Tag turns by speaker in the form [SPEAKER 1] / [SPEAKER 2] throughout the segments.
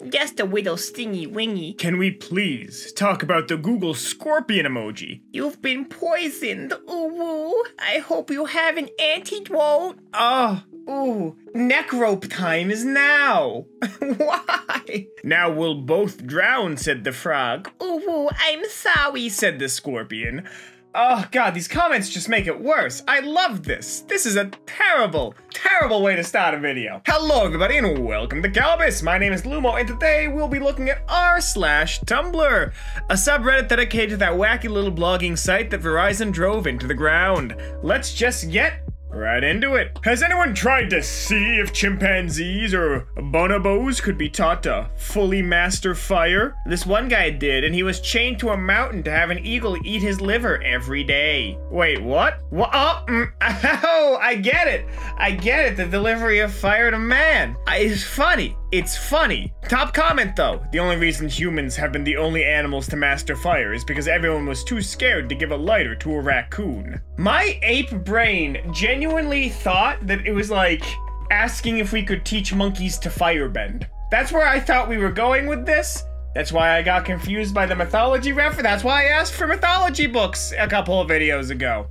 [SPEAKER 1] Just a little stingy wingy.
[SPEAKER 2] Can we please talk about the Google scorpion emoji?
[SPEAKER 1] You've been poisoned. Ooh, I hope you have an antidote.
[SPEAKER 2] Oh, ooh, neck rope time is now.
[SPEAKER 1] Why?
[SPEAKER 2] Now we'll both drown, said the frog.
[SPEAKER 1] Ooh, I'm sorry,
[SPEAKER 2] said the scorpion. Oh god, these comments just make it worse. I love this. This is a terrible, terrible way to start a video. Hello everybody and welcome to Kalbus. My name is Lumo and today we'll be looking at r/Tumblr, a subreddit dedicated to that wacky little blogging site that Verizon drove into the ground. Let's just get right into it. Has anyone tried to see if chimpanzees or bonobos could be taught to fully master fire? This one guy did, and he was chained to a mountain to have an eagle eat his liver every day. Wait, what? What? Oh, I get it. I get it. The delivery of fire to man. It's funny. It's funny. Top comment though. The only reason humans have been the only animals to master fire is because everyone was too scared to give a lighter to a raccoon. My ape brain genuinely thought that it was like asking if we could teach monkeys to firebend. That's where I thought we were going with this. That's why I got confused by the mythology reference. That's why I asked for mythology books a couple of videos ago.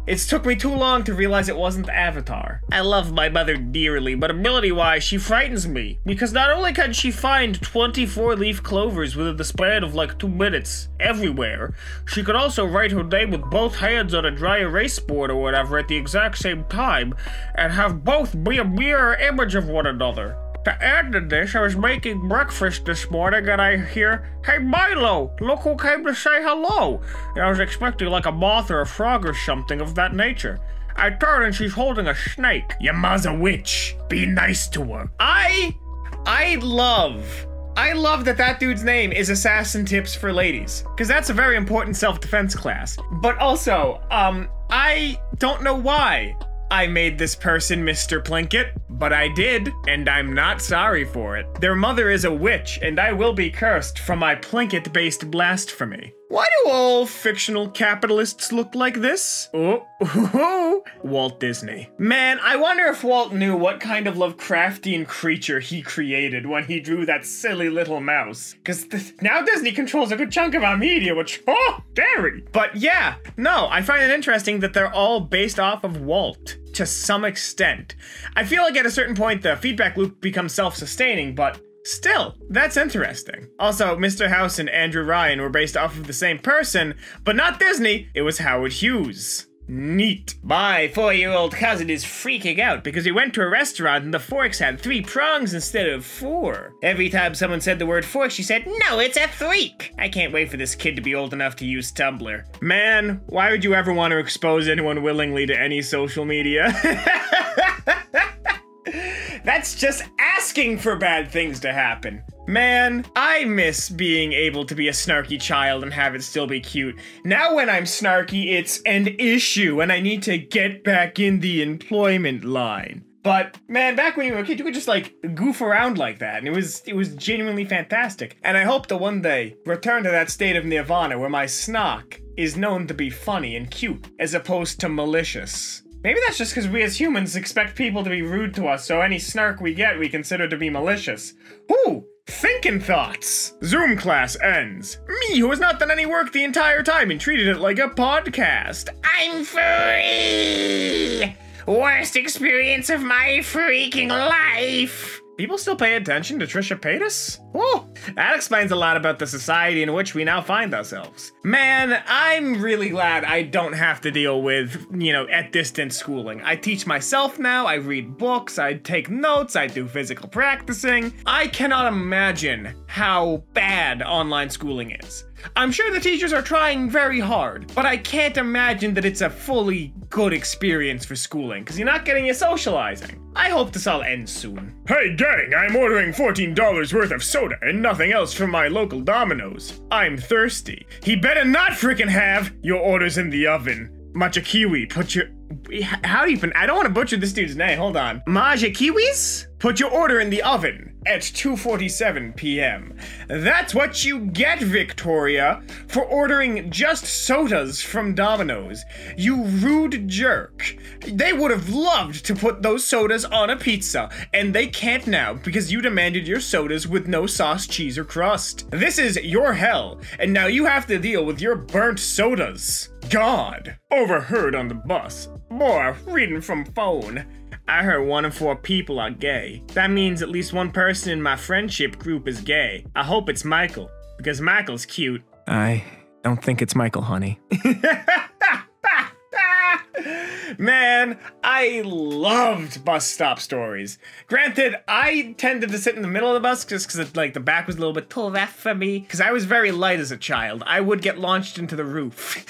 [SPEAKER 2] It took me too long to realize it wasn't Avatar. I love my mother dearly, but ability-wise, she frightens me. Because not only can she find 24-leaf clovers within the span of like 2 minutes everywhere, she could also write her name with both hands on a dry erase board or whatever at the exact same time, and have both be a mirror image of one another. To add to this, I was making breakfast this morning and I hear, "Hey Milo, look who came to say hello." And I was expecting like a moth or a frog or something of that nature. I turn and she's holding a snake.
[SPEAKER 3] Your ma's a witch. Be nice to her.
[SPEAKER 2] I love that dude's name is Assassin Tips for Ladies. Because that's a very important self-defense class. But also, I don't know why I made this person Mr. Plinkett, but I did, and I'm not sorry for it. Their mother is a witch, and I will be cursed from my Plinkett-based blasphemy. Why do all fictional capitalists look like this? Oh, Walt Disney. Man, I wonder if Walt knew what kind of Lovecraftian creature he created when he drew that silly little mouse. Because now Disney controls a good chunk of our media, which, scary. But yeah, no, I find it interesting that they're all based off of Walt. To some extent. I feel like at a certain point the feedback loop becomes self-sustaining, but still, that's interesting. Also, Mr. House and Andrew Ryan were based off of the same person, but not Disney, it was Howard Hughes. Neat. My 4-year-old cousin is freaking out because he went to a restaurant and the forks had 3 prongs instead of 4. Every time someone said the word fork, she said, "No, it's a freak." I can't wait for this kid to be old enough to use Tumblr. Man, why would you ever want to expose anyone willingly to any social media? That's just asking for bad things to happen. Man, I miss being able to be a snarky child and have it still be cute. Now when I'm snarky, it's an issue and I need to get back in the employment line. But man, back when you were a kid, you could just like goof around like that, and it was genuinely fantastic. And I hope to one day return to that state of nirvana where my snark is known to be funny and cute, as opposed to malicious. Maybe that's just because we as humans expect people to be rude to us, so any snark we get we consider to be malicious. Ooh, thinking thoughts. Zoom class ends. Me, who has not done any work the entire time and treated it like a podcast. I'm free! Worst experience of my freaking life! People still pay attention to Trisha Paytas? Whoa, that explains a lot about the society in which we now find ourselves. Man, I'm really glad I don't have to deal with, at distance schooling. I teach myself now, I read books, I take notes, I do physical practicing. I cannot imagine how bad online schooling is. I'm sure the teachers are trying very hard, but I can't imagine that it's a fully good experience for schooling, because you're not getting your socializing. I hope this all ends soon. Hey gang, I'm ordering $14 worth of soda and nothing else from my local Domino's. I'm thirsty. He better not frickin' have your orders in the oven. Matcha Kiwi, put your... How do you, I don't want to butcher this dude's name, hold on. Maja Kiwis? Put your order in the oven at 2:47 p.m. That's what you get, Victoria, for ordering just sodas from Domino's. You rude jerk. They would have loved to put those sodas on a pizza, and they can't now because you demanded your sodas with no sauce, cheese, or crust. This is your hell, and now you have to deal with your burnt sodas. God. Overheard on the bus. Boy, reading from phone. I heard 1 in 4 people are gay. That means at least one person in my friendship group is gay. I hope it's Michael, because Michael's cute. I don't think it's Michael, honey. Man, I loved bus stop stories. Granted, I tended to sit in the middle of the bus just because like the back was a little bit too rough for me. Because I was very light as a child. I would get launched into the roof.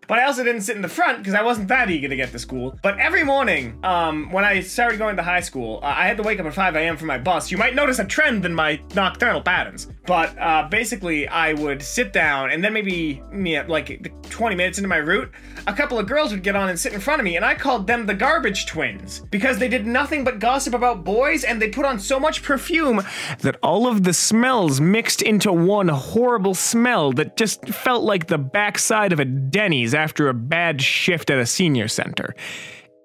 [SPEAKER 2] But I also didn't sit in the front because I wasn't that eager to get to school. But every morning, when I started going to high school, I had to wake up at 5 a.m. for my bus. You might notice a trend in my nocturnal patterns. But basically, I would sit down, and then maybe like 20 minutes into my route, a couple of girls would get on and sit in front of me, and I called them the garbage twins because they did nothing but gossip about boys, and they put on so much perfume that all of the smells mixed into one horrible smell that just felt like the backside of a Denny's after a bad shift at a senior center.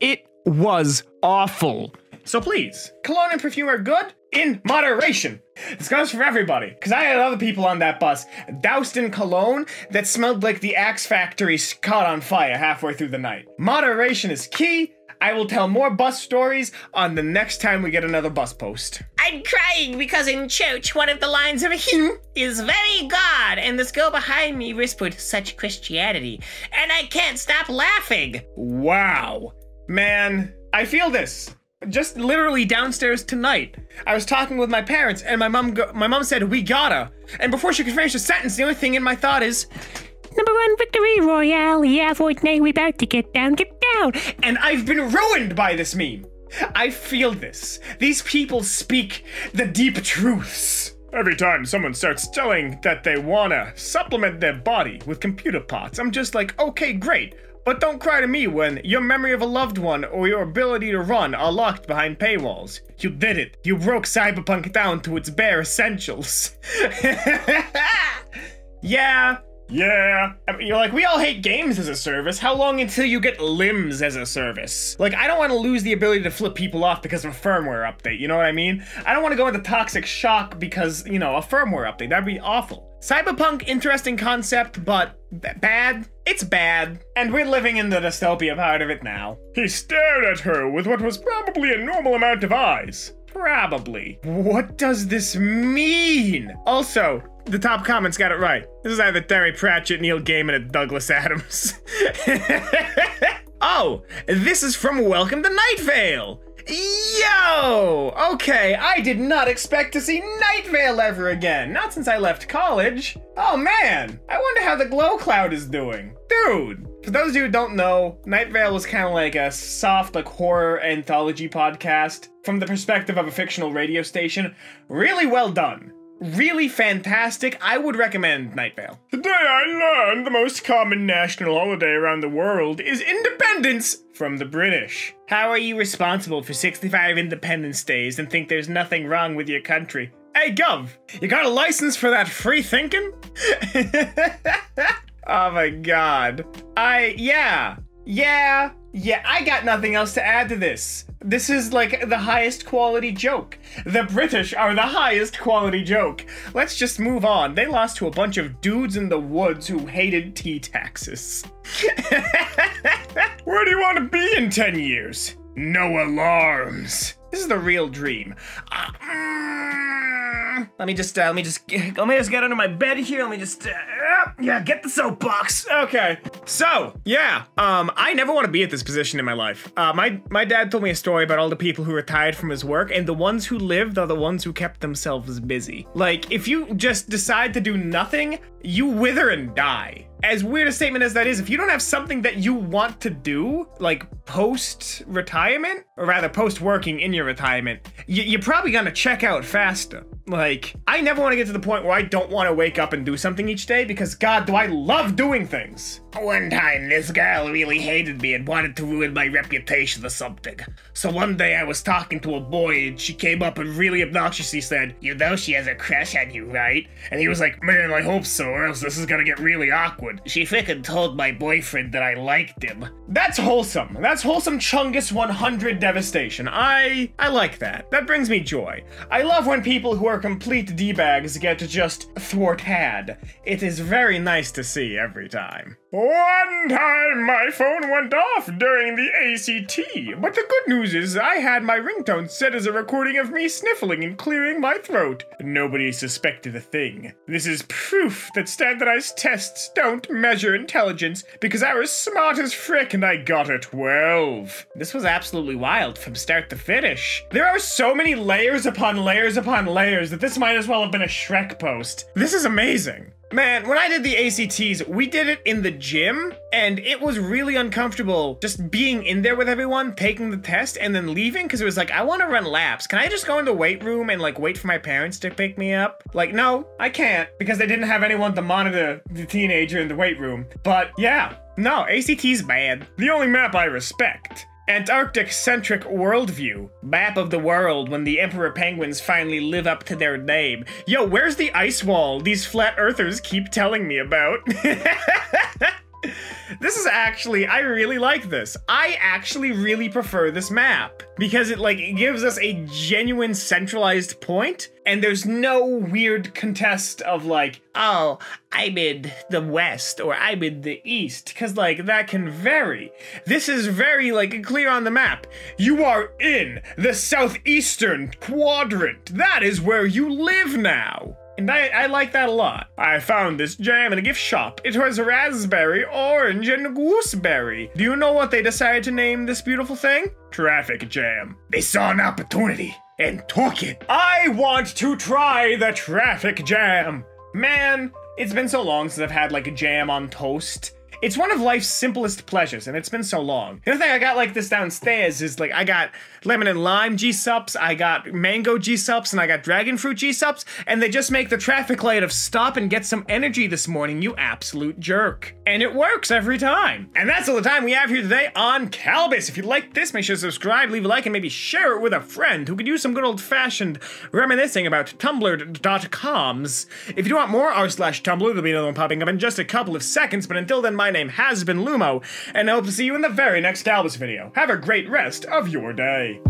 [SPEAKER 2] It was awful. So please, cologne and perfume are good in moderation. This goes for everybody, because I had other people on that bus doused in cologne that smelled like the Axe Factory caught on fire halfway through the night. Moderation is key. I will tell more bus stories on the next time we get another bus post.
[SPEAKER 1] I'm crying because in church, one of the lines of a hymn is very God, and this girl behind me whispered, such Christianity, and I can't stop laughing.
[SPEAKER 2] Wow. Man, I feel this. Just literally downstairs tonight, I was talking with my parents, and my mom said, we gotta. And before she could finish the sentence, the only thing in my thought is, #1 victory royale, yeah, Fortnite, we about to get down. And I've been ruined by this meme. I feel this. These people speak the deep truths. Every time someone starts telling that they wanna supplement their body with computer parts, I'm just like, okay, great. But don't cry to me when your memory of a loved one or your ability to run are locked behind paywalls. You did it. You broke Cyberpunk down to its bare essentials. Yeah. I mean, you're like, we all hate games as a service. How long until you get limbs as a service? Like, I don't want to lose the ability to flip people off because of a firmware update, you know what I mean? I don't want to go into toxic shock because, you know, a firmware update. That'd be awful. Cyberpunk, interesting concept, but bad? It's bad. And we're living in the dystopia part of it now. He stared at her with what was probably a normal amount of eyes. Probably. What does this mean? Also, the top comments got it right. This is either Terry Pratchett, Neil Gaiman, or Douglas Adams. Oh, this is from Welcome to Night Vale. Yo! Okay, I did not expect to see Night Vale ever again. Not since I left college. Oh man, I wonder how the Glow Cloud is doing. Dude, for those of you who don't know, Night Vale was kind of like a soft, like, horror anthology podcast from the perspective of a fictional radio station. Really well done. Really fantastic. I would recommend Night Vale. Today I learned the most common national holiday around the world is independence from the British. How are you responsible for 65 Independence Days and think there's nothing wrong with your country? Hey, Gov, you got a license for that free thinking? Oh my god. Yeah, I got nothing else to add to this. This is like the highest quality joke. The British are the highest quality joke. Let's just move on. They lost to a bunch of dudes in the woods who hated tea taxes. Where do you want to be in 10 years? No alarms. This is the real dream. Let me just get under my bed here. Let me just, yeah, get the soapbox. Okay. So, yeah, I never want to be at this position in my life. My dad told me a story about all the people who retired from his work, and the ones who lived are the ones who kept themselves busy. Like, if you just decide to do nothing, you wither and die. As weird a statement as that is, if you don't have something that you want to do, like post-retirement, or rather post-working in your retirement, you're probably gonna check out faster. Like, I never want to get to the point where I don't want to wake up and do something each day because, God, do I love doing things.
[SPEAKER 3] One time, this girl really hated me and wanted to ruin my reputation or something. So one day I was talking to a boy and she came up and really obnoxiously said, "You know she has a crush on you, right?" And he was like, "Man, I hope so, or else this is gonna get really awkward." She frickin' told my boyfriend that I liked him.
[SPEAKER 2] That's wholesome. That's wholesome Chungus 100 devastation. I like that. That brings me joy. I love when people who are complete D-bags get to just thwart had. It is very nice to see every time. One time my phone went off during the ACT, but the good news is I had my ringtone set as a recording of me sniffling and clearing my throat. Nobody suspected a thing. This is proof that standardized tests don't measure intelligence because I was smart as frick and I got a 12. This was absolutely wild from start to finish. There are so many layers upon layers upon layers that this might as well have been a Shrek post. This is amazing. Man, when I did the ACTs, we did it in the gym, and it was really uncomfortable just being in there with everyone, taking the test, and then leaving, because it was like, I want to run laps. Can I just go in the weight room and, like, wait for my parents to pick me up? Like, no, I can't, because they didn't have anyone to monitor the teenager in the weight room. But, yeah, no, ACT's bad. The only map I respect. Antarctic-centric worldview. Map of the world when the emperor penguins finally live up to their name. Yo, where's the ice wall these flat earthers keep telling me about? This is actually, I really like this. I actually really prefer this map because it gives us a genuine centralized point and there's no weird contest of like, oh, I'm in the west or I'm in the east, because that can vary. This is very clear on the map. You are in the southeastern quadrant. That is where you live now. And I like that a lot. I found this jam in a gift shop. It was raspberry, orange, and gooseberry. Do you know what they decided to name this beautiful thing? Traffic jam.
[SPEAKER 3] They saw an opportunity and took it.
[SPEAKER 2] I want to try the traffic jam. Man, it's been so long since I've had a jam on toast. It's one of life's simplest pleasures, and it's been so long. The other thing I got this downstairs is I got lemon and lime G-Sups, I got mango G-Sups, and I got dragon fruit G-Sups, and they just make the traffic light of stop and get some energy this morning, you absolute jerk. And it works every time. And that's all the time we have here today on Kalbus. If you like this, make sure to subscribe, leave a like, and maybe share it with a friend who could use some good old-fashioned reminiscing about tumblr.coms. If you want more r/Tumblr, there'll be another one popping up in just a couple of seconds, but until then, my name has been Lumo, and I hope to see you in the very next Kalbus video. Have a great rest of your day.